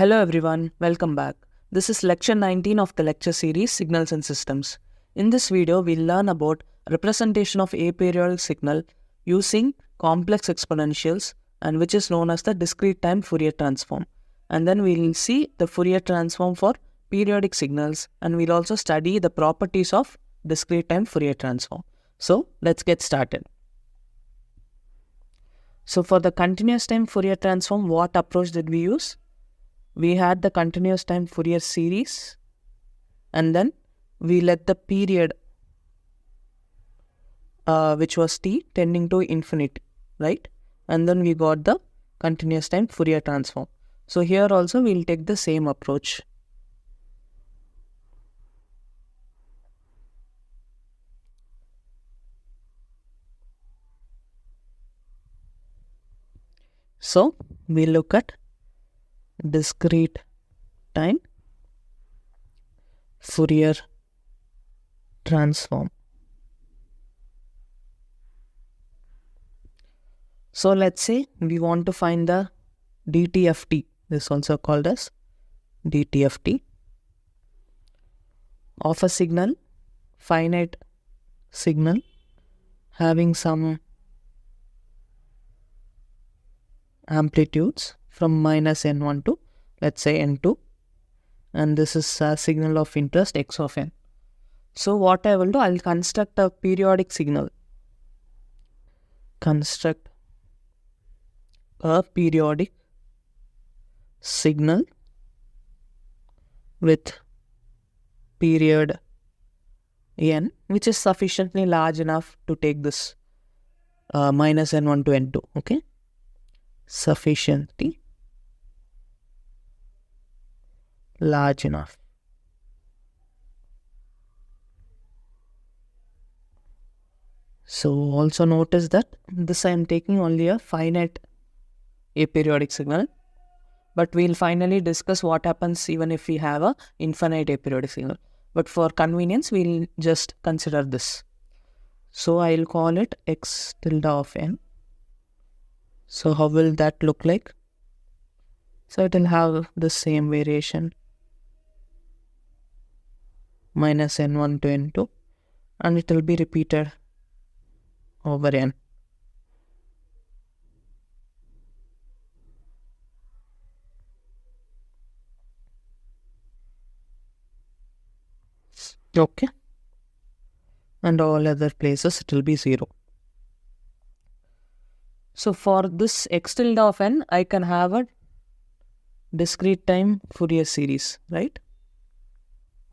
Hello everyone, welcome back. This is lecture 19 of the lecture series Signals and Systems. In this video, we'll learn about representation of aperiodic signal using complex exponentials and which is known as the discrete time Fourier transform. And then we'll see the Fourier transform for periodic signals and we'll also study the properties of discrete time Fourier transform. So let's get started. So for the continuous time Fourier transform, what approach did we use? We had the continuous time Fourier series and then we let the period which was t tending to infinity, right? And then we got the continuous time Fourier transform. So here also we'll take the same approach. So we look at discrete time Fourier transform. So let's say we want to find the DTFT, this is also called as DTFT, of a signal, finite signal having some amplitudes from minus n1 to let's say n2, and this is a signal of interest x of n. So what I will do, I'll construct a periodic signal. Construct a periodic signal with period n, which is sufficiently large enough to take this minus n1 to n2, okay? Sufficiently large enough. So also notice that this I am taking only a finite aperiodic signal, but we'll finally discuss what happens even if we have a infinite aperiodic signal. But for convenience, we'll just consider this. So I'll call it x tilde of n. So how will that look like? So it will have the same variation, minus n1 to n2, and it will be repeated over n. Okay, and all other places it will be 0. So for this x tilde of n, I can have a discrete time Fourier series, right,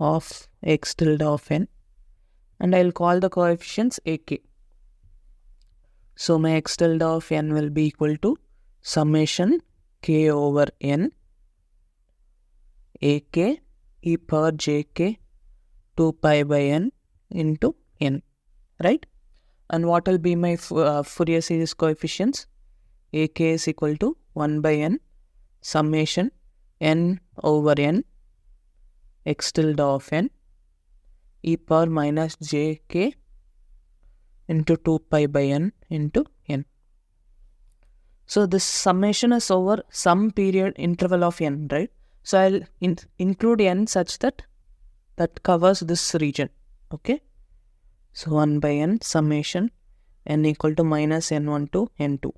of x tilde of n, and I'll call the coefficients ak. So my x tilde of n will be equal to summation k over n ak e power jk 2 pi by n into n, right? And what will be my Fourier series coefficients? ak is equal to 1 by n summation n over n x tilde of n e power minus jk into 2 pi by n into n. So this summation is over some period interval of n, right? So I'll include n such that covers this region, okay? So 1 by n summation n equal to minus n1 to n2.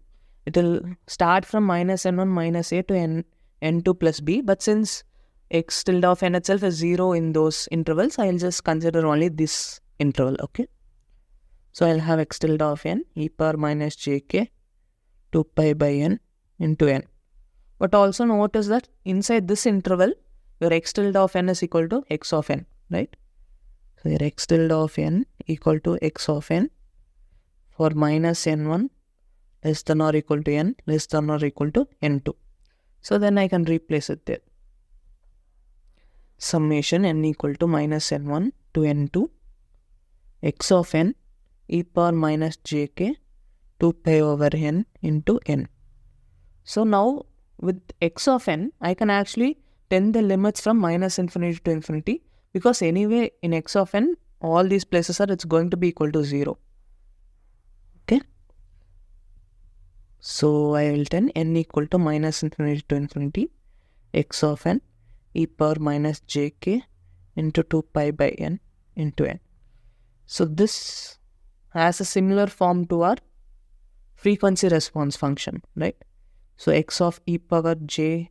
It will start from minus n1 minus a to n2 plus b, but since x tilde of n itself is 0 in those intervals, I'll just consider only this interval, okay? So I'll have x tilde of n e power minus jk 2 pi by n into n. But also notice that inside this interval, your x tilde of n is equal to x of n, right? So your x tilde of n equal to x of n for minus n1 less than or equal to n less than or equal to n2. So then I can replace it there. Summation n equal to minus n1 to n2 x of n e power minus jk 2 pi over n into n. So now with x of n, I can actually tend the limits from minus infinity to infinity, because anyway in x of n, all these places are, it's going to be equal to 0. Okay. So I will tend n equal to minus infinity to infinity x of n e power minus jk into 2 pi by n into n. So this has a similar form to our frequency response function, right? So x of e power j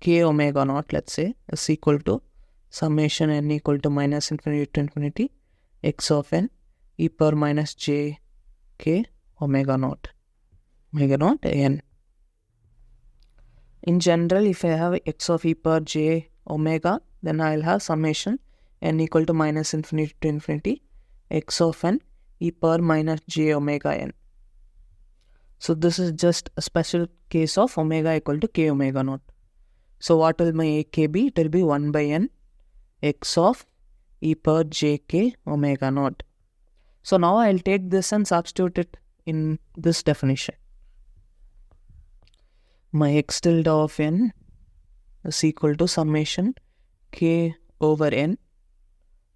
k omega naught, let's say, is equal to summation n equal to minus infinity to infinity x of n e power minus j k omega naught n. In general, if I have x of e power j omega, then I'll have summation n equal to minus infinity to infinity x of n e power minus j omega n. So this is just a special case of omega equal to k omega naught. So what will my ak be? It will be 1 by n x of e power jk omega naught. So now I'll take this and substitute it in this definition. My x tilde of n is equal to summation k over n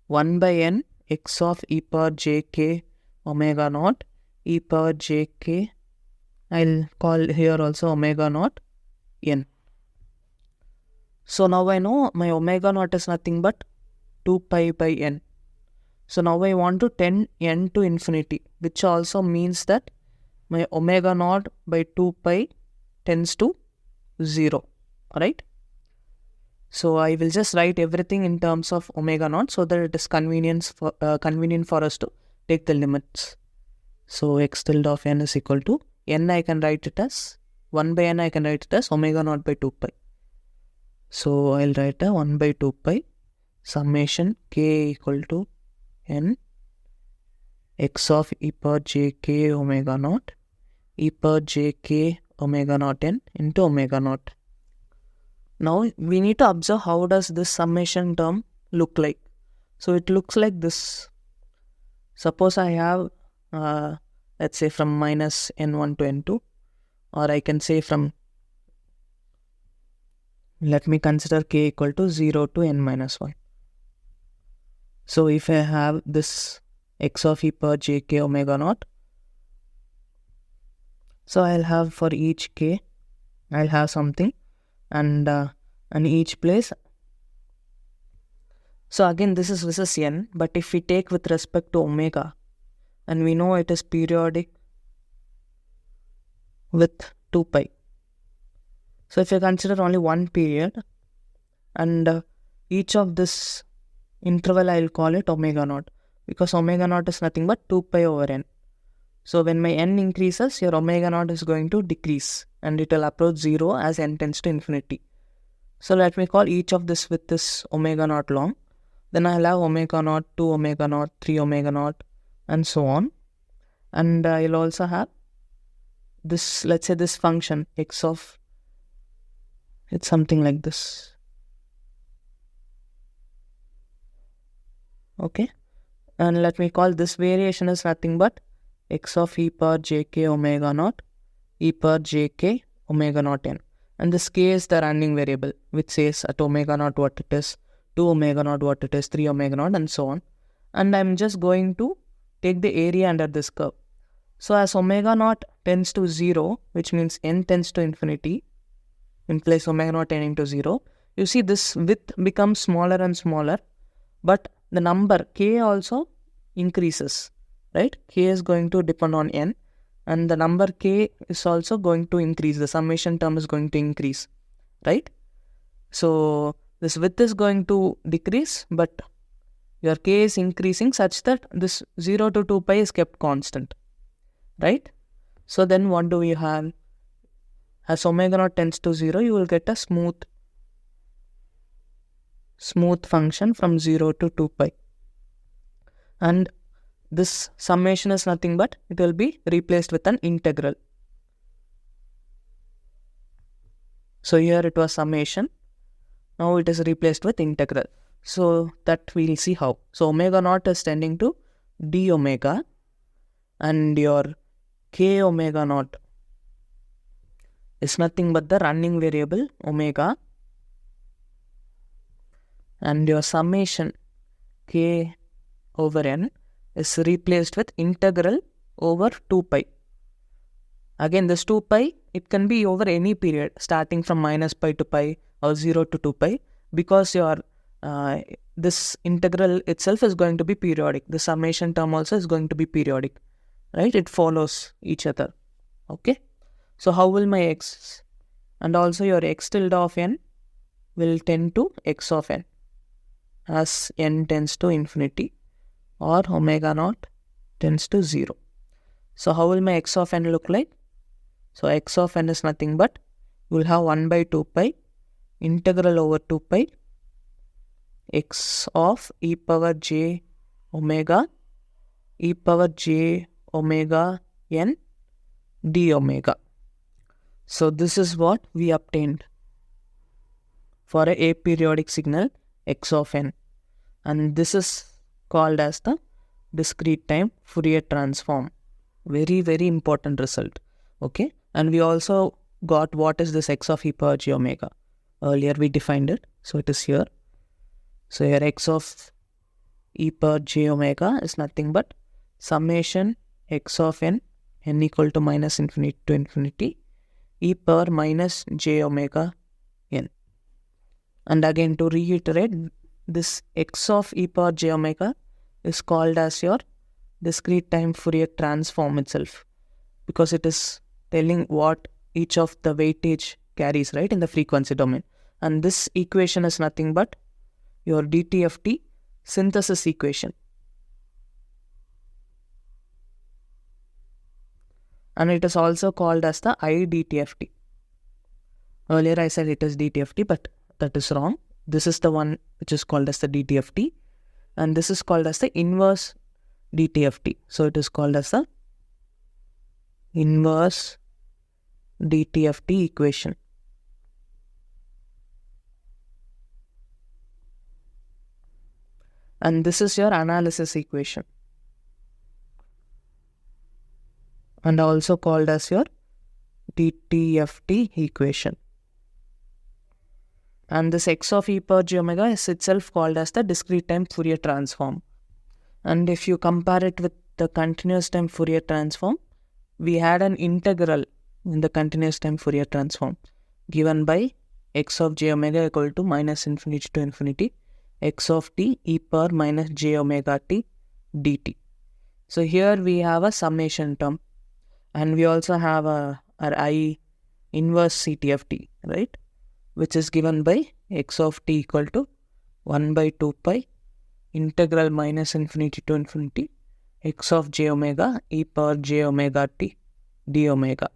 1 by n x of e power jk omega naught e power jk, I'll call here also omega naught n. So now I know my omega naught is nothing but 2 pi by n. So now I want to tend n to infinity, which also means that my omega naught by 2 pi tends to 0, right? So I will just write everything in terms of omega naught so that it is convenient for us to take the limits. So x tilde of n is equal to n, I can write it as 1 by n, I can write it as omega naught by 2 pi. So I'll write a 1 by 2 pi summation k equal to n x of e power jk omega naught e power jk omega naught n into omega naught. Now we need to observe how does this summation term look like. So it looks like this. Suppose I have let's say from minus n1 to n2, or I can say from, let me consider k equal to 0 to n minus 1. So if I have this x of e power jk omega naught, so I'll have for each k, I'll have something, and each place. So again, this is n, but if we take with respect to omega, and we know it is periodic with 2 pi. So if you consider only one period, and each of this interval, I'll call it omega naught, because omega naught is nothing but 2 pi over n. So when my n increases, your omega naught is going to decrease, and it will approach 0 as n tends to infinity. So let me call each of this with this omega naught long. Then I'll have omega naught, 2 omega naught, 3 omega naught, and so on. And I'll also have this, let's say this function x of, it's something like this. Okay. And let me call this variation is nothing but x of e power jk omega naught e power jk omega naught n. And this k is the running variable, which says at omega naught what it is, 2 omega naught what it is, 3 omega naught, and so on. And I'm just going to take the area under this curve. So as omega naught tends to 0, which means n tends to infinity, in place omega naught n into 0, you see this width becomes smaller and smaller, but the number k also increases, right? K is going to depend on n, and the number k is also going to increase. The summation term is going to increase, right? So this width is going to decrease, but your k is increasing such that this 0 to 2 pi is kept constant, right? So then what do we have? As omega naught tends to 0, you will get a smooth function from 0 to 2 pi. And this summation is nothing but it will be replaced with an integral. So here it was summation. Now it is replaced with integral. So that we'll see how. So omega naught is tending to d omega, and your k omega naught is nothing but the running variable omega, and your summation k over n is replaced with integral over 2 pi. Again, this 2 pi, it can be over any period starting from minus pi to pi or 0 to 2 pi, because your this integral itself is going to be periodic. The summation term also is going to be periodic, right? It follows each other. Okay. So how will my x and also your x tilde of n will tend to x of n as n tends to infinity or omega naught tends to 0. So how will my x of n look like? So x of n is nothing but, you will have 1 by 2 pi integral over 2 pi x of e power j omega n d omega. So this is what we obtained for a aperiodic signal x of n, and this is called as the discrete time Fourier transform. Very, very important result. Okay, and we also got what is this x of e power j omega. Earlier we defined it, so it is here. So here x of e power j omega is nothing but summation x of n equal to minus infinity to infinity e power minus j omega n. And again, to reiterate, this x of e power j omega is called as your discrete time Fourier transform itself, because it is telling what each of the weightage carries, right, in the frequency domain. And this equation is nothing but your DTFT synthesis equation. And it is also called as the IDTFT. Earlier I said it is DTFT, but that is wrong. This is the one which is called as the DTFT, and this is called as the inverse DTFT. So it is called as the inverse DTFT equation. And this is your analysis equation, and also called as your DTFT equation. And this x of e power j omega is itself called as the discrete time Fourier transform. And if you compare it with the continuous time Fourier transform, we had an integral in the continuous time Fourier transform given by x of j omega equal to minus infinity to infinity x of t e power minus j omega t dt. So here we have a summation term, and we also have our I inverse CTFT, right, which is given by x of t equal to 1 by 2 pi integral minus infinity to infinity x of j omega e power j omega t d omega.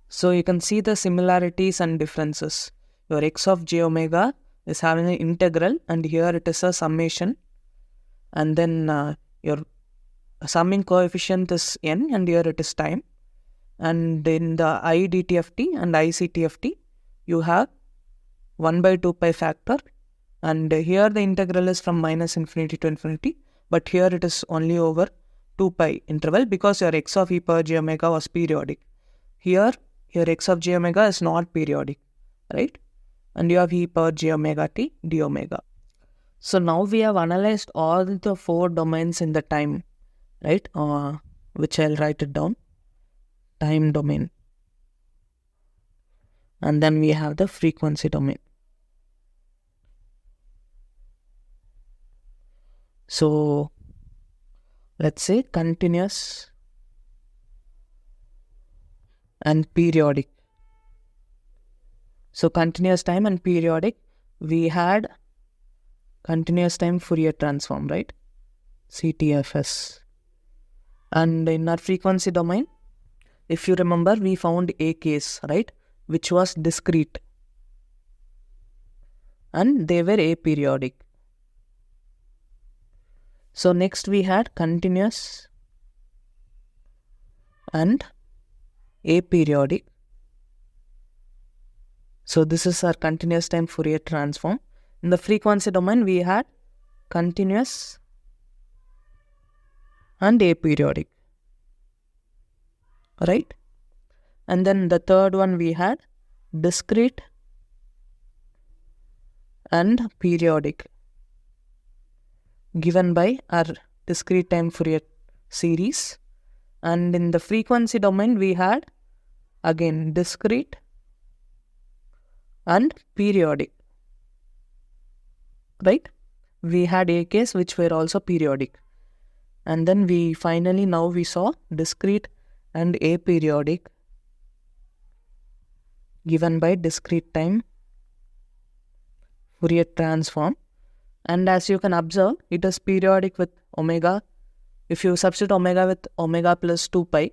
So you can see the similarities and differences. Your x of j omega is having an integral, and here it is a summation, and then your summing coefficient is n, and here it is time. And in the IDTFT and ICTFT, you have 1 by 2 pi factor, and here the integral is from minus infinity to infinity, but here it is only over 2 pi interval, because your x of e power j omega was periodic. Here your x of j omega is not periodic, right? And you have e power j omega t d omega. So now we have analyzed all the 4 domains in the time, right? Which I'll write it down. Time domain. And then we have the frequency domain. So let's say continuous and periodic. So continuous time and periodic, we had continuous time Fourier transform, right? CTFS. And in our frequency domain, if you remember, we found a case, right, which was discrete, and they were aperiodic. So next we had continuous and aperiodic. So this is our continuous time Fourier transform. In the frequency domain, we had continuous and aperiodic, right? And then the third one we had discrete and periodic, given by our discrete time Fourier series. And in the frequency domain, we had again discrete and periodic, right? We had AKs which were also periodic. And then we finally now we saw discrete and aperiodic given by discrete time Fourier transform. And as you can observe, it is periodic with omega. If you substitute omega with omega plus 2 pi,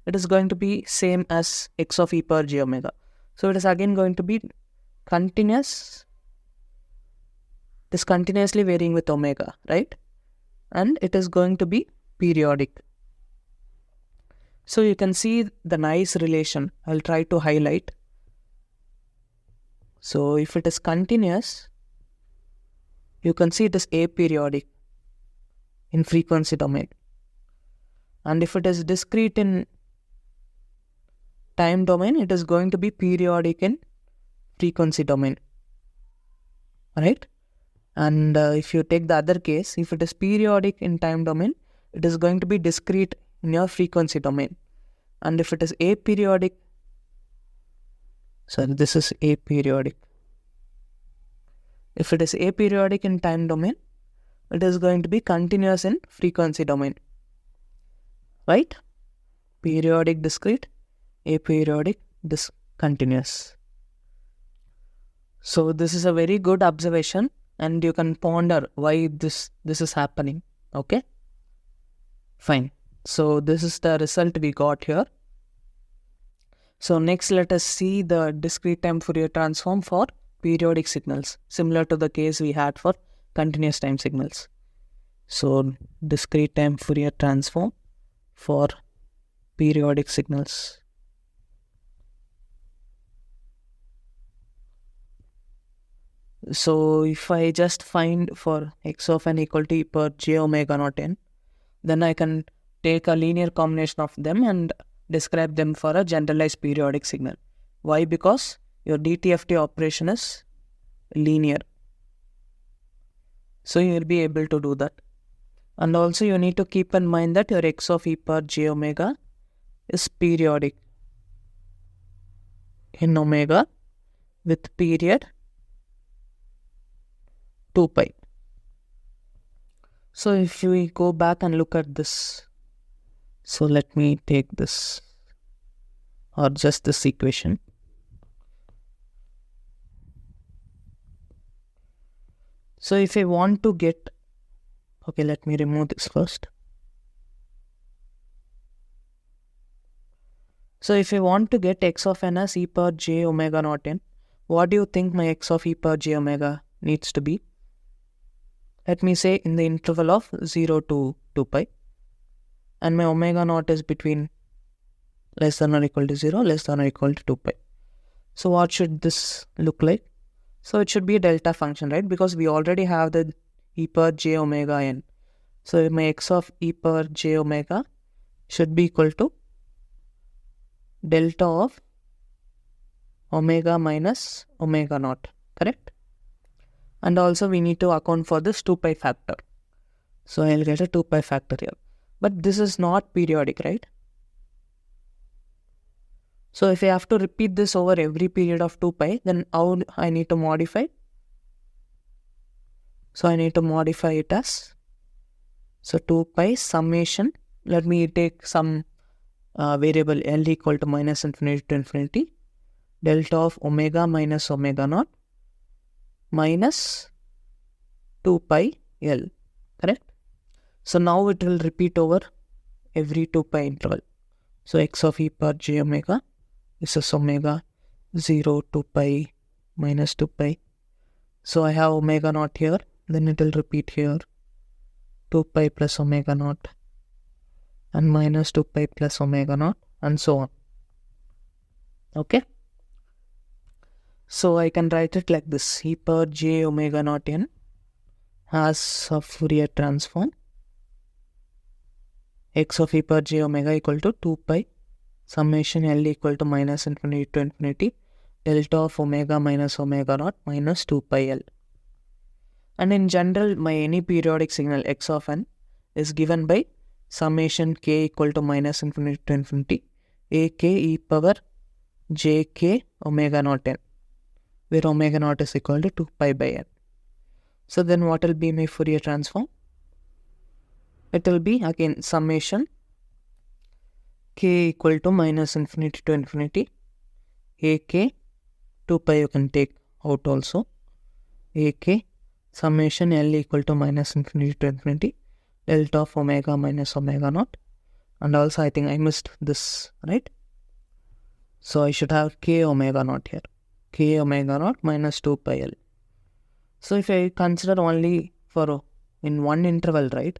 it is going to be same as x of e power j omega. So it is again going to be continuous. It is continuously varying with omega, right? And it is going to be periodic. So you can see the nice relation. I'll try to highlight. So if it is continuous, you can see it is aperiodic in frequency domain. And if it is discrete in time domain, it is going to be periodic in frequency domain, right? And if you take the other case, if it is periodic in time domain, it is going to be discrete in your frequency domain. And if it is aperiodic, sorry, this is aperiodic. If it is aperiodic in time domain, it is going to be continuous in frequency domain, right? Periodic discrete, aperiodic discontinuous. So this is a very good observation, and you can ponder why this is happening. Okay, fine. So this is the result we got here. So next, let us see the discrete time Fourier transform for periodic signals, similar to the case we had for continuous time signals. So discrete time Fourier transform for periodic signals. So if I just find for x of n equal to e power j omega naught n, then I can take a linear combination of them and describe them for a generalized periodic signal. Why? Because your DTFT operation is linear. So you will be able to do that. And also you need to keep in mind that your x of e power j omega is periodic in omega with period 2 pi. So if we go back and look at this, so let me take this or just this equation. So if I want to get, okay, let me remove this first. So if I want to get x of n as e power j omega naught n, what do you think my x of e power j omega needs to be? Let me say in the interval of 0 to 2 pi. And my omega naught is between less than or equal to 0, less than or equal to 2 pi. So what should this look like? So it should be a delta function, right? Because we already have the e power j omega n. So my x of e power j omega should be equal to delta of omega minus omega naught, correct? And also we need to account for this 2 pi factor. So I'll get a 2 pi factor here. But this is not periodic, right? So if I have to repeat this over every period of 2 pi, then how I need to modify? So I need to modify it as, so 2 pi summation, let me take some variable L equal to minus infinity to infinity, delta of omega minus omega naught minus 2 pi L, correct? So now it will repeat over every 2 pi interval. So x of e power j omega, this is omega 0, 2 pi minus 2 pi. So I have omega naught here, then it will repeat here 2 pi plus omega naught and minus 2 pi plus omega naught and so on. Okay. So I can write it like this: e power j omega naught n has a Fourier transform x of e power j omega equal to 2 pi summation L equal to minus infinity to infinity delta of omega minus omega naught minus 2 pi L. And in general, my any periodic signal x of n is given by summation k equal to minus infinity to infinity ak e power jk omega naught n, where omega naught is equal to 2 pi by n. So then what will be my Fourier transform? It will be again summation k equal to minus infinity to infinity ak 2 pi you can take out also, ak summation L equal to minus infinity to infinity delta of omega minus omega naught, and also I think I missed this, right? So I should have k omega naught here, k omega naught minus 2 pi L. So if I consider only for in one interval, right,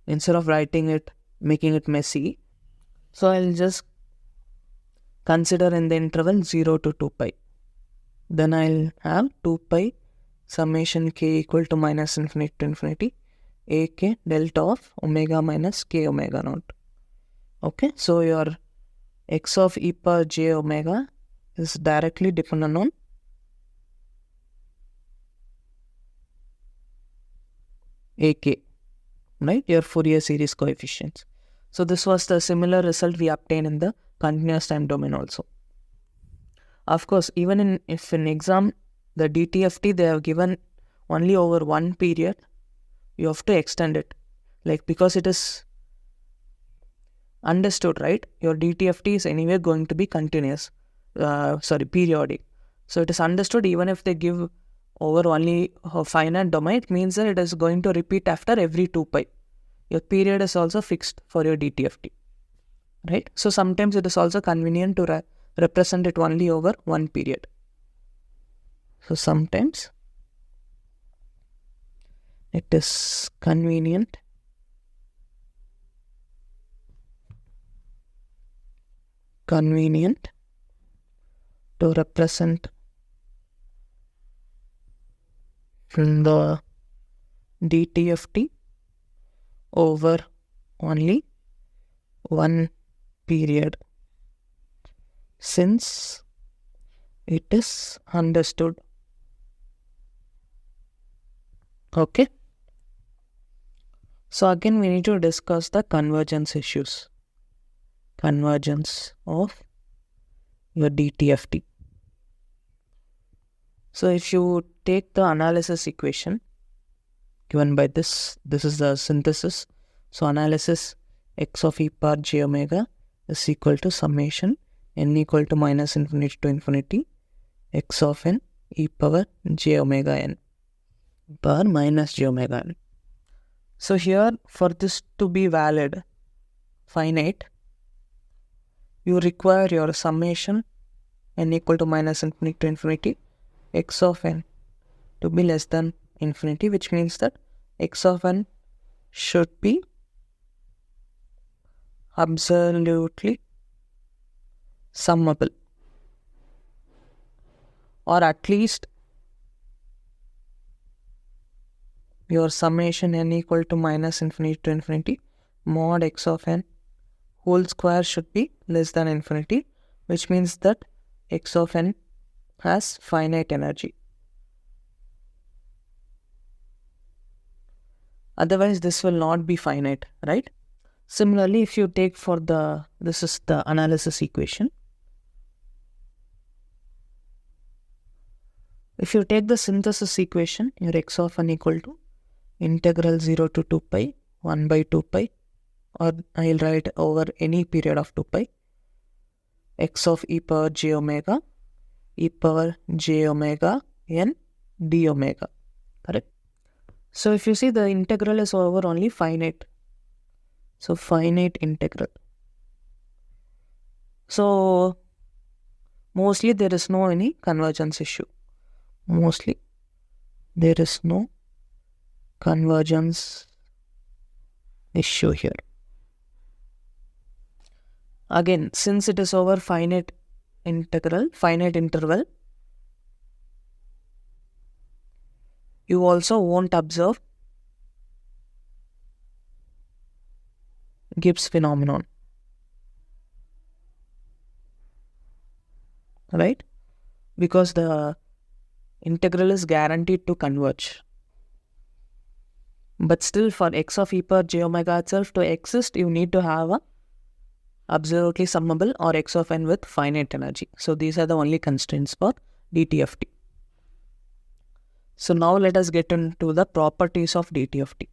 instead of writing it, making it messy, so I'll just consider in the interval 0 to 2 pi. Then I'll have 2 pi summation k equal to minus infinity to infinity ak delta of omega minus k omega naught. Okay, so your x of e power j omega is directly dependent on ak, right, your Fourier series coefficients. So this was the similar result we obtained in the continuous time domain also. Of course, even if in exam the DTFT they have given only over one period, you have to extend it, like because it is understood, right, your DTFT is anyway going to be continuous, periodic. So it is understood even if they give over only a finite domain, it means that it is going to repeat after every 2 pi. Your period is also fixed for your DTFT, right? So sometimes it is also convenient to represent it only over one period. So sometimes it is convenient to represent the DTFT over only one period, since it is understood. Okay. So again we need to discuss the convergence issues. Convergence of your DTFT. So if you take the analysis equation given by this is the synthesis. So analysis x of e power j omega is equal to summation n equal to minus infinity to infinity x of n e power j omega n power minus j omega n. So here for this to be valid, finite, you require your summation n equal to minus infinity to infinity x of n to be less than infinity, which means that x of n should be absolutely summable, or at least your summation n equal to minus infinity to infinity mod x of n whole square should be less than infinity, which means that x of n has finite energy. Otherwise this will not be finite, right? Similarly, if you take for this is the analysis equation. If you take the synthesis equation, your x of n equal to integral 0 to 2 pi 1 by 2 pi, or I'll write over any period of 2 pi, x of e power j omega n d omega, correct? So if you see, the integral is over only finite. So finite integral. So mostly there is no any convergence issue. Mostly there is no convergence issue here. Again, since it is over finite interval, you also won't observe Gibbs phenomenon, right? Because the integral is guaranteed to converge. But still, for x of e power j omega itself to exist, you need to have a absolutely summable or x of n with finite energy. So these are the only constraints for DTFT. So now let us get into the properties of DTFT.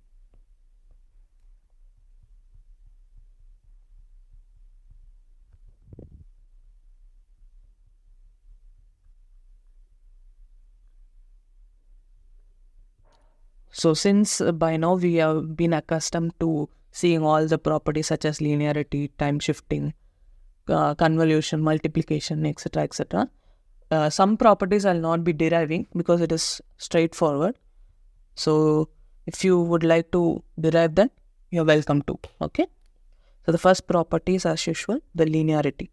So since by now we have been accustomed to seeing all the properties such as linearity, time shifting, convolution, multiplication, etc., etc. Some properties I'll not be deriving because it is straightforward. So if you would like to derive that, you're welcome to. Okay. So the first property is, as usual, the linearity.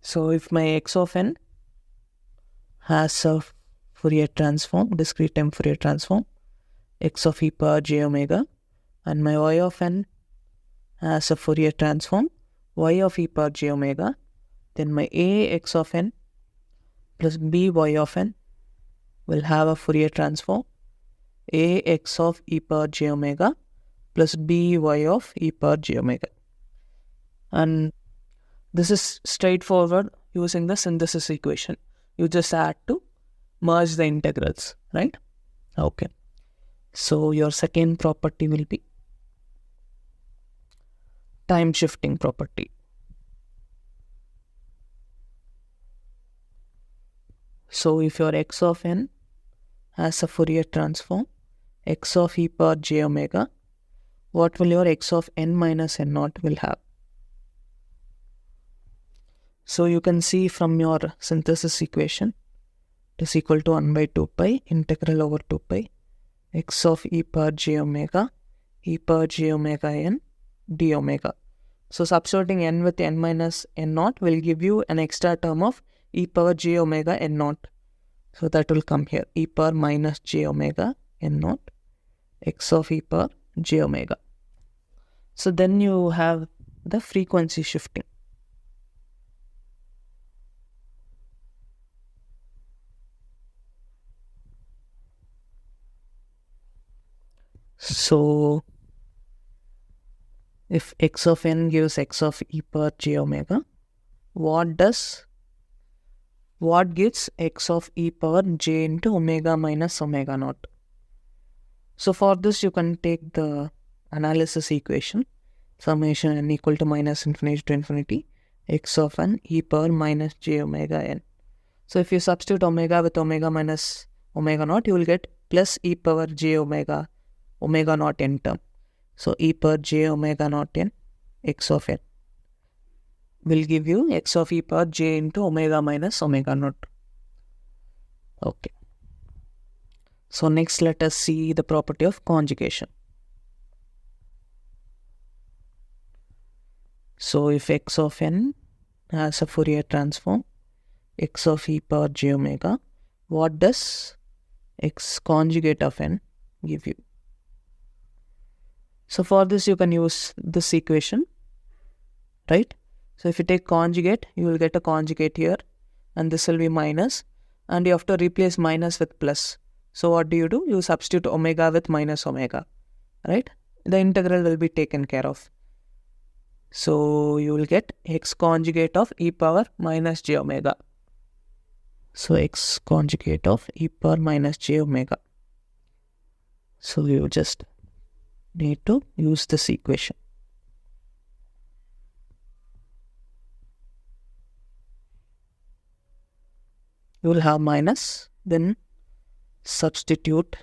So if my x of n has a Fourier transform, discrete time Fourier transform, x of e power j omega, and my y of n has a Fourier transform, y of e power j omega, then my a x of n plus b y of n will have a Fourier transform, a x of e power j omega plus b y of e power j omega. And this is straightforward using the synthesis equation. You just add to merge the integrals, right? Okay. So your second property will be time shifting property. So if your x of n has a Fourier transform, x of e power j omega, what will your x of n minus n naught will have? So you can see from your synthesis equation, it is equal to 1 by 2 pi integral over 2 pi x of e power j omega n d omega. So substituting n with n minus n naught will give you an extra term of e power j omega n naught. So that will come here, e power minus j omega n naught x of e power j omega. So then you have the frequency shifting. So if x of n gives x of e power j omega, what gives x of e power j into omega minus omega naught? So for this you can take the analysis equation, summation n equal to minus infinity to infinity x of n e power minus j omega n. So if you substitute omega with omega minus omega naught, you will get plus e power j omega naught n term. So e power j omega naught n x of n will give you x of e power j into omega minus omega naught. Okay. So next let us see the property of conjugation. So if x of n has a Fourier transform, x of e power j omega, what does x conjugate of n give you? So for this you can use this equation, right? So if you take conjugate, you will get a conjugate here and this will be minus, and you have to replace minus with plus. So what do? You substitute omega with minus omega, right? The integral will be taken care of. So you will get x conjugate of e power minus j omega. So x conjugate of e power minus j omega. So you just need to use this equation. You will have minus, then substitute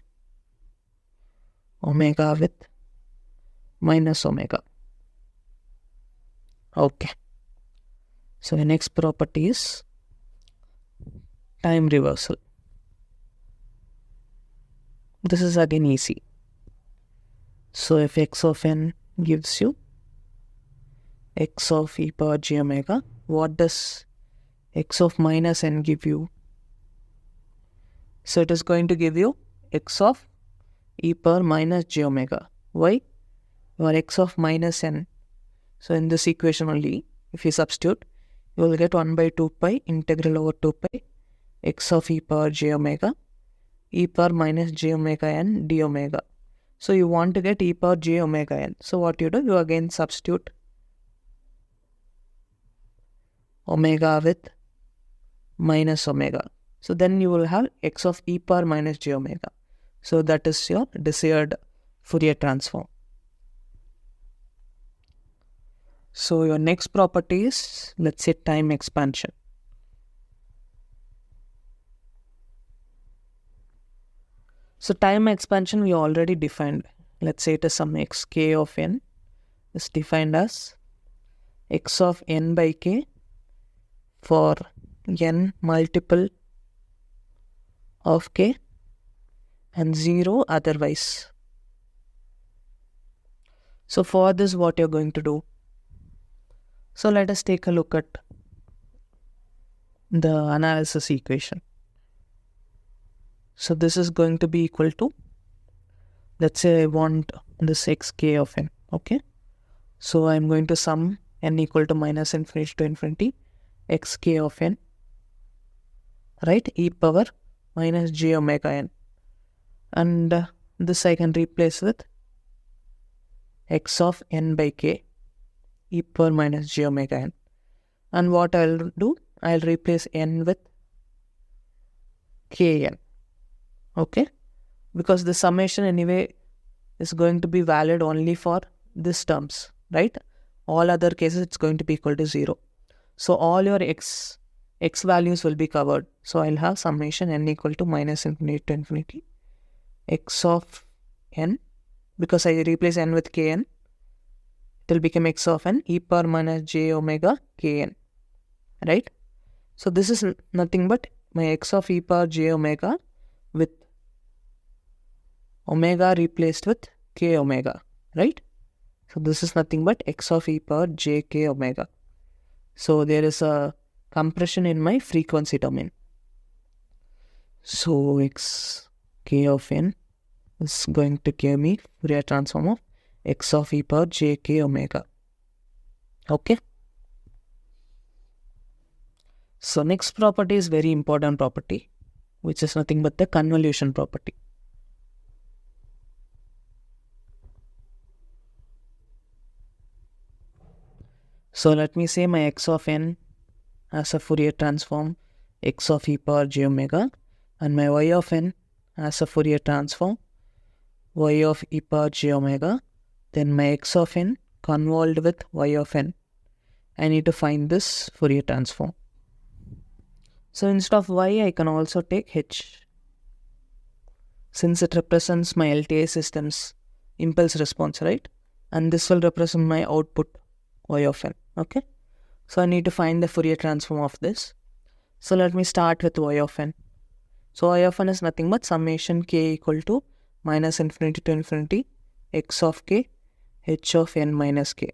omega with minus omega. Okay. So the next property is time reversal. This is again easy. So if x of n gives you x of e power j omega, what does x of minus n give you? So it is going to give you x of e power minus j omega. Why? Your x of minus n. So in this equation only, if you substitute, you will get 1 by 2 pi integral over 2 pi x of e power j omega e power minus j omega n d omega. So you want to get e power j omega n. So what you do, you again substitute omega with minus omega. So then you will have x of e power minus j omega. So that is your desired Fourier transform. So your next property is, let's say, time expansion. So time expansion we already defined. Let's say it is some xk of n is defined as x of n by k for n multiple of k and 0 otherwise. So for this, what you're going to do? So let us take a look at the analysis equation. So this is going to be equal to, let's say I want this xk of n, okay? So I'm going to sum n equal to minus infinity to infinity xk of n, right? E power minus j omega n. And this I can replace with x of n by k e power minus j omega n. And what I'll do, I'll replace n with kn. Okay, because the summation anyway is going to be valid only for this terms, right? All other cases it's going to be equal to 0. So all your x values will be covered. So I'll have summation n equal to minus infinity to infinity x of n, because I replace n with kn, it will become x of n e power minus j omega kn, right? So this is nothing but my x of e power j omega with omega replaced with k omega, right? So this is nothing but x of e power j k omega. So there is a compression in my frequency domain. So x k of n is going to give me Fourier transform of x of e power j k omega. Okay. So next property is very important property, which is nothing but the convolution property. So let me say my x of n as a Fourier transform x of e power j omega, and my y of n as a Fourier transform y of e power j omega, then my x of n convolved with y of n. I need to find this Fourier transform. So instead of y, I can also take h, since it represents my LTI system's impulse response, right? And this will represent my output y of n, okay? So I need to find the Fourier transform of this. So let me start with y of n. So y of n is nothing but summation k equal to minus infinity to infinity x of k h of n minus k.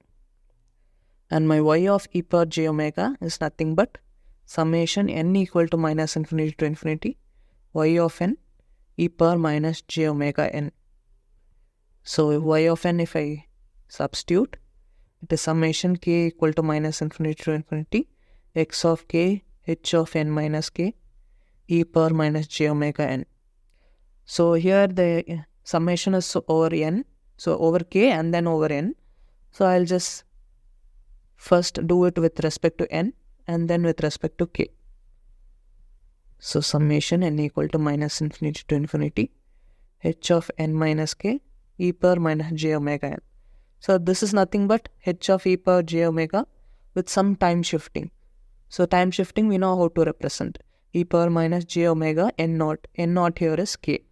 And my y of e power j omega is nothing but summation n equal to minus infinity to infinity y of n e power minus j omega n. So y of n, if I substitute, it is summation k equal to minus infinity to infinity x of k h of n minus k e power minus j omega n. So here the summation is over n, so over k and then over n. So I'll just first do it with respect to n and then with respect to k. So summation n equal to minus infinity to infinity h of n minus k e power minus j omega n. So this is nothing but h of e power j omega with some time shifting. So time shifting we know how to represent. E power minus j omega n naught. N naught here is k.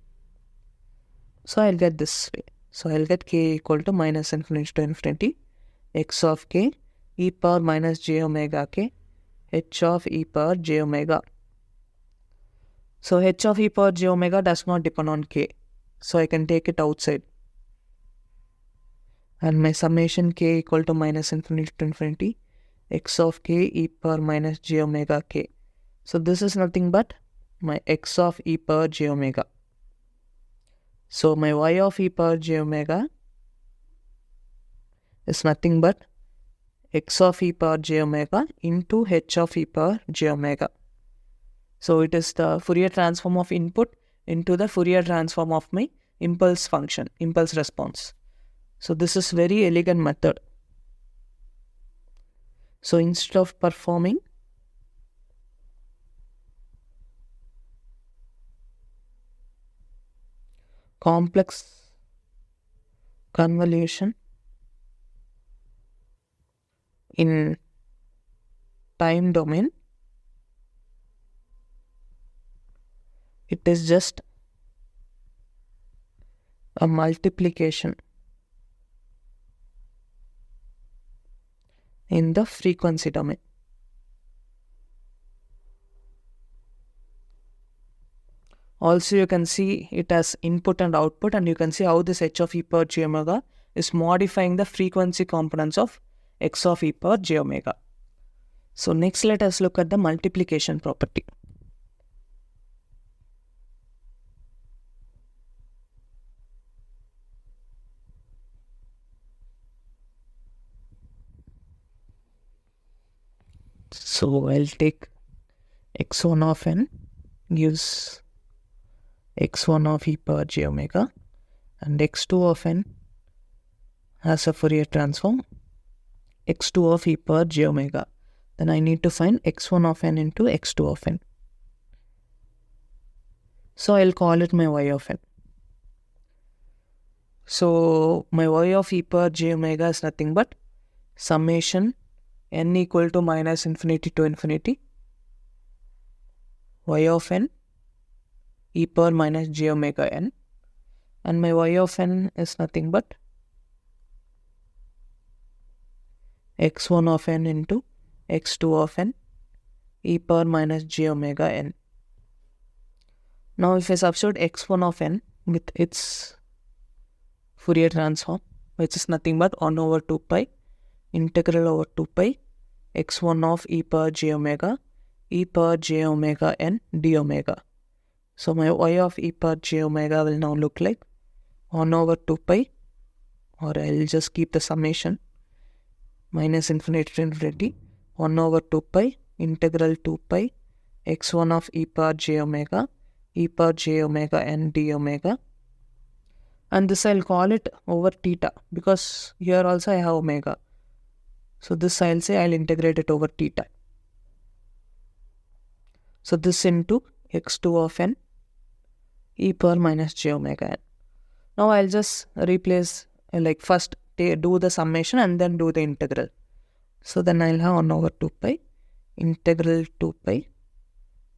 So I'll get this way. So I'll get k equal to minus infinity to infinity x of k e power minus j omega k h of e power j omega. So h of e power j omega does not depend on k. So I can take it outside. And my summation k equal to minus infinity to infinity x of k e power minus j omega k. So this is nothing but my x of e power j omega. So my y of e power j omega is nothing but x of e power j omega into h of e power j omega. So it is the Fourier transform of input into the Fourier transform of my impulse function, impulse response. So this is very elegant method. So instead of performing complex convolution in time domain, it is just a multiplication in the frequency domain. Also, you can see it as input and output, and you can see how this h of e power j omega is modifying the frequency components of x of e power j omega. So next, let us look at the multiplication property. So I'll take x1 of n gives x1 of e power j omega, and x2 of n has a Fourier transform x2 of e power j omega. Then I need to find x1 of n into x2 of n. So I'll call it my y of n. So my y of e power j omega is nothing but summation n equal to minus infinity to infinity y of n e power minus j omega n, and my y of n is nothing but x1 of n into x2 of n e power minus j omega n. Now if I substitute x1 of n with its Fourier transform, which is nothing but 1 over 2 pi integral over 2 pi x1 of e power j omega n d omega. So my y of e power j omega will now look like 1 over 2 pi, or I'll just keep the summation minus infinity to infinity 1 over 2 pi integral 2 pi x1 of e power j omega n d omega. And this I'll call it over theta, because here also I have omega. So this I'll say I'll integrate it over theta. So this into x2 of n e power minus j omega n. Now I'll just replace, like first do the summation and then do the integral. So then I'll have 1 over 2 pi integral 2 pi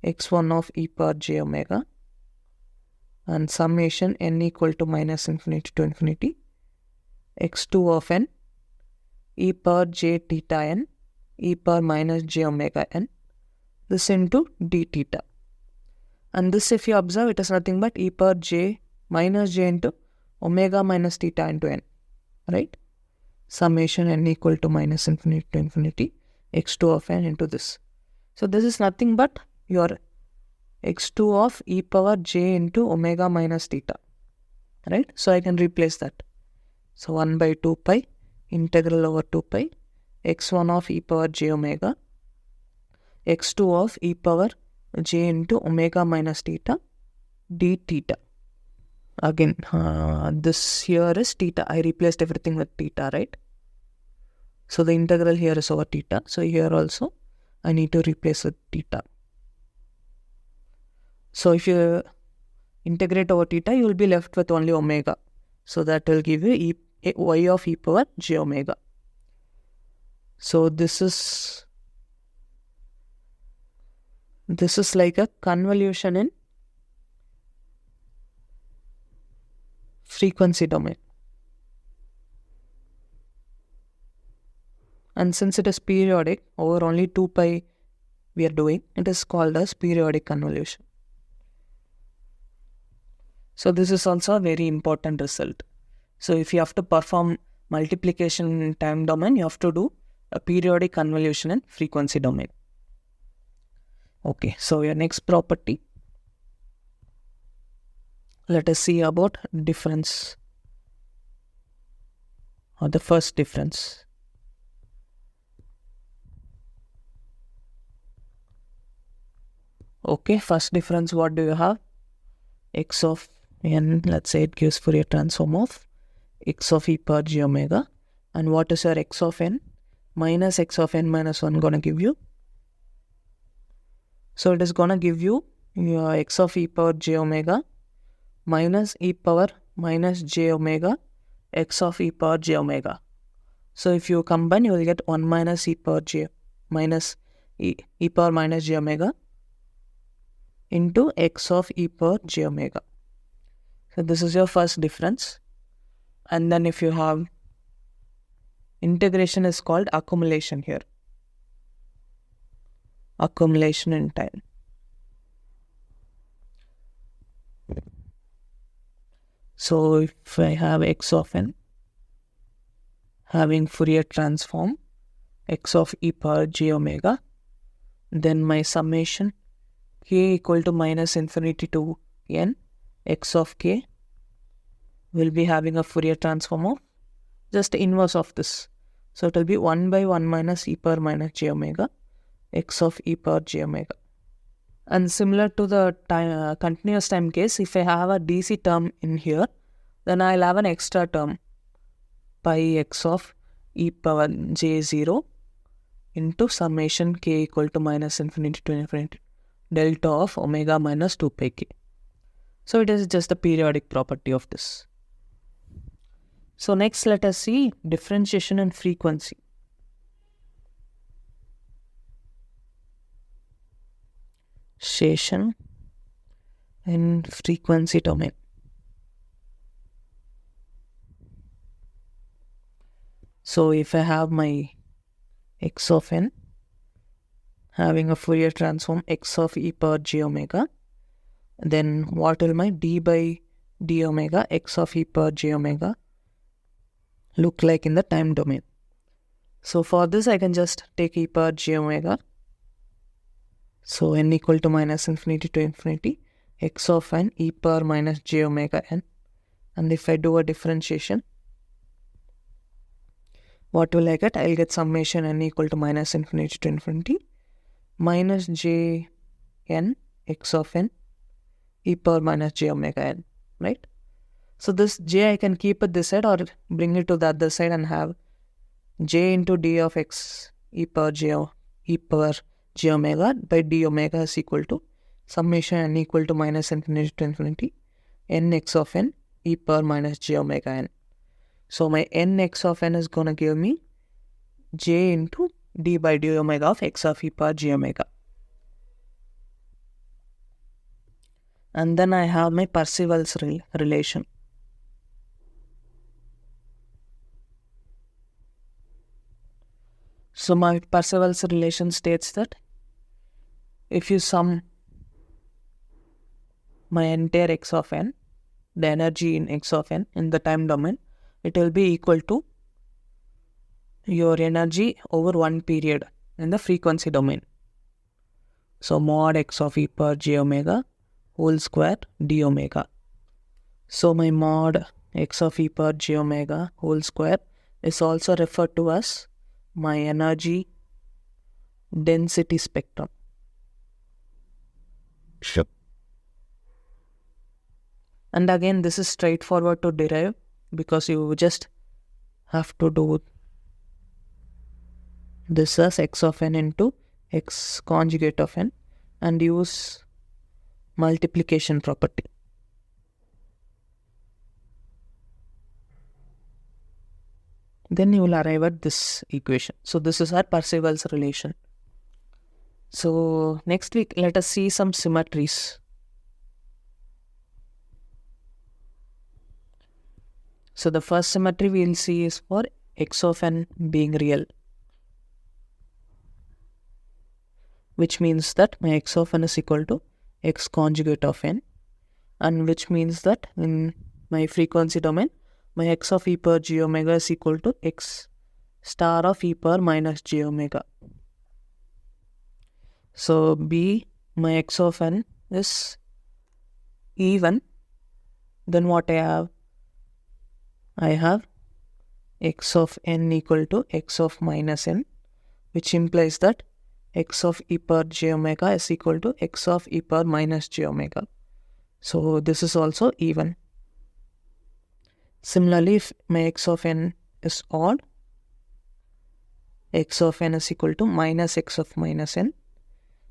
x1 of e power j omega and summation n equal to minus infinity to infinity x2 of n e power j theta n e power minus j omega n, this into d theta. And this, if you observe, it is nothing but e power j minus j into omega minus theta into n, right? Summation n equal to minus infinity to infinity x2 of n into this. So this is nothing but your x2 of e power j into omega minus theta, right? So I can replace that. So 1 by 2 pi integral over 2 pi x1 of e power j omega x2 of e power j into omega minus theta d theta. Again, this here is theta. I replaced everything with theta, right? So the integral here is over theta. So here also I need to replace with theta. So if you integrate over theta, you will be left with only omega. So that will give you y of e power j omega. So this is like a convolution in frequency domain. And since it is periodic, over only 2 pi we are doing, it is called as periodic convolution. So this is also a very important result. So if you have to perform multiplication in time domain, you have to do a periodic convolution in frequency domain. Okay, so your next property, let us see about difference, or the first difference. Okay, first difference, what do you have? x of n, let's say it gives Fourier transform of x of e power j omega. And what is your x of n? Minus x of n minus 1 gonna give you. So it is gonna give you your x of e power j omega minus e power minus j omega x of e power j omega. So if you combine, you will get 1 minus e power j minus e power minus j omega into x of e power j omega. So this is your first difference. And then if you have integration is called accumulation here. Accumulation in time. So if I have x of n having Fourier transform x of e power j omega, then my summation k equal to minus infinity to n x of k will be having a Fourier transform of just inverse of this. So it will be 1 by 1 minus e power minus j omega x of e power j omega. And similar to the time, continuous time case, if I have a DC term in here, then I'll have an extra term pi x of e power j0 into summation k equal to minus infinity to infinity delta of omega minus 2 pi k. So it is just the periodic property of this. So next let us see differentiation and frequency. Differentiation in frequency domain. So if I have my x of n having a Fourier transform x of e power j omega, then what will my d by d omega x of e power j omega look like in the time domain? So for this I can just take e power j omega. So n equal to minus infinity to infinity x of n e power minus j omega n. And if I do a differentiation, what will I get? I'll get summation n equal to minus infinity to infinity minus j n x of n e power minus j omega n, right? So this j I can keep at this side or bring it to the other side and have j into d of x e power j omega by d omega is equal to summation n equal to minus infinity to infinity n x of n e power minus j omega n. So my n x of n is going to give me j into d by d omega of x of e power j omega. And then I have my Parseval's relation. So my Parseval's relation states that if you sum my entire x of n, the energy in x of n in the time domain, it will be equal to your energy over one period in the frequency domain. So mod x of e power j omega whole square d omega. So my mod x of e power j omega whole square is also referred to as my energy density spectrum. Sure. And again, this is straightforward to derive because you just have to do this as x of n into x conjugate of n and use multiplication property. Then you will arrive at this equation. So this is our Parseval's relation. So next week, let us see some symmetries. So the first symmetry we will see is for x of n being real, which means that my x of n is equal to x conjugate of n, and which means that in my frequency domain, my x of e power j omega is equal to x star of e power minus j omega. So B, my x of n is even. Then what I have? I have x of n equal to x of minus n, which implies that x of e power j omega is equal to x of e power minus j omega. So this is also even. Similarly, if my x of n is odd, x of n is equal to minus x of minus n,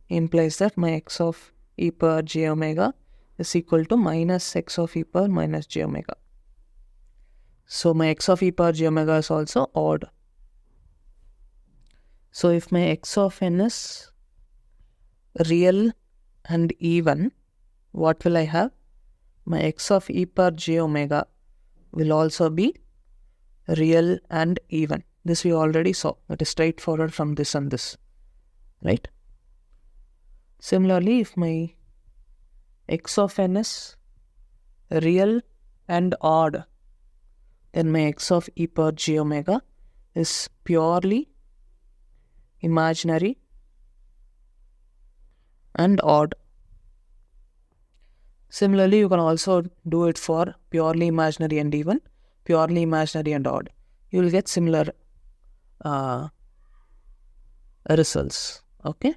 implies that my x of e power j omega is equal to minus x of e power minus j omega. So my x of e power j omega is also odd. So if my x of n is real and even, what will I have? My x of e power j omega will also be real and even. This we already saw. It is straightforward from this and this, right? Similarly, if my x of n is real and odd, then my x of e power j omega is purely imaginary and odd. Similarly, you can also do it for purely imaginary and even, purely imaginary and odd. You will get similar results, okay?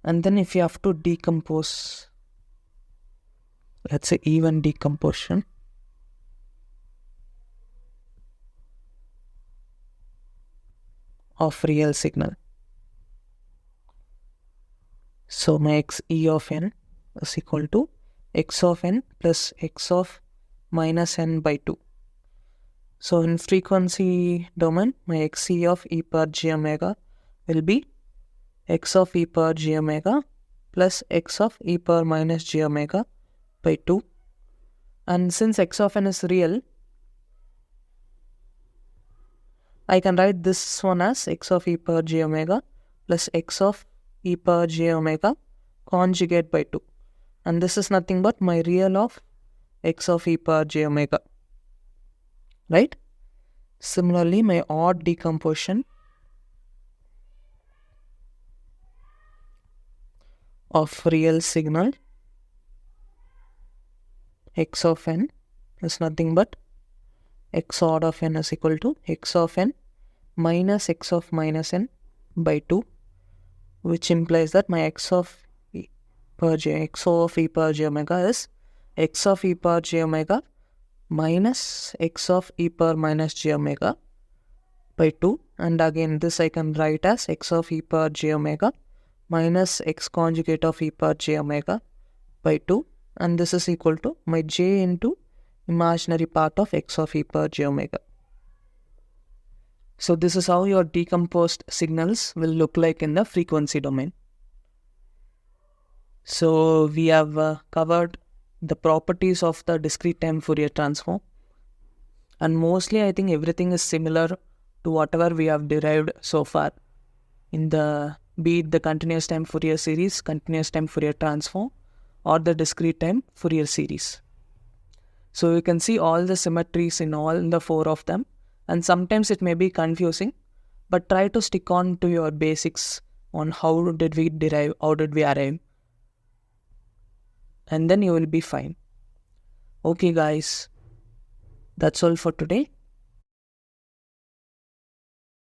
And then if you have to decompose, let's say even decomposition, of real signal. So my x e of n is equal to x of n plus x of minus n by 2. So in frequency domain, my x e of e power j omega will be x of e power j omega plus x of e power minus j omega by 2. And since x of n is real, I can write this one as x of e power j omega plus x of e power j omega conjugate by 2. And this is nothing but my real of x of e power j omega, right? Similarly, my odd decomposition of real signal x of n is nothing but x odd of n is equal to x of n minus x of minus n by 2, which implies that my x of e power j omega is x of e power j omega minus x of e power minus j omega by 2. And again, this I can write as x of e power j omega minus x conjugate of e power j omega by 2. And this is equal to my j into imaginary part of x of e power j omega. So this is how your decomposed signals will look like in the frequency domain. So we have covered the properties of the discrete time Fourier transform, and mostly I think everything is similar to whatever we have derived so far in the, be it the continuous time Fourier series, continuous time Fourier transform, or the discrete time Fourier series. So you can see all the symmetries in all the 4 of them, and sometimes it may be confusing, but try to stick on to your basics on how did we derive, how did we arrive, and then you will be fine. Okay guys, that's all for today.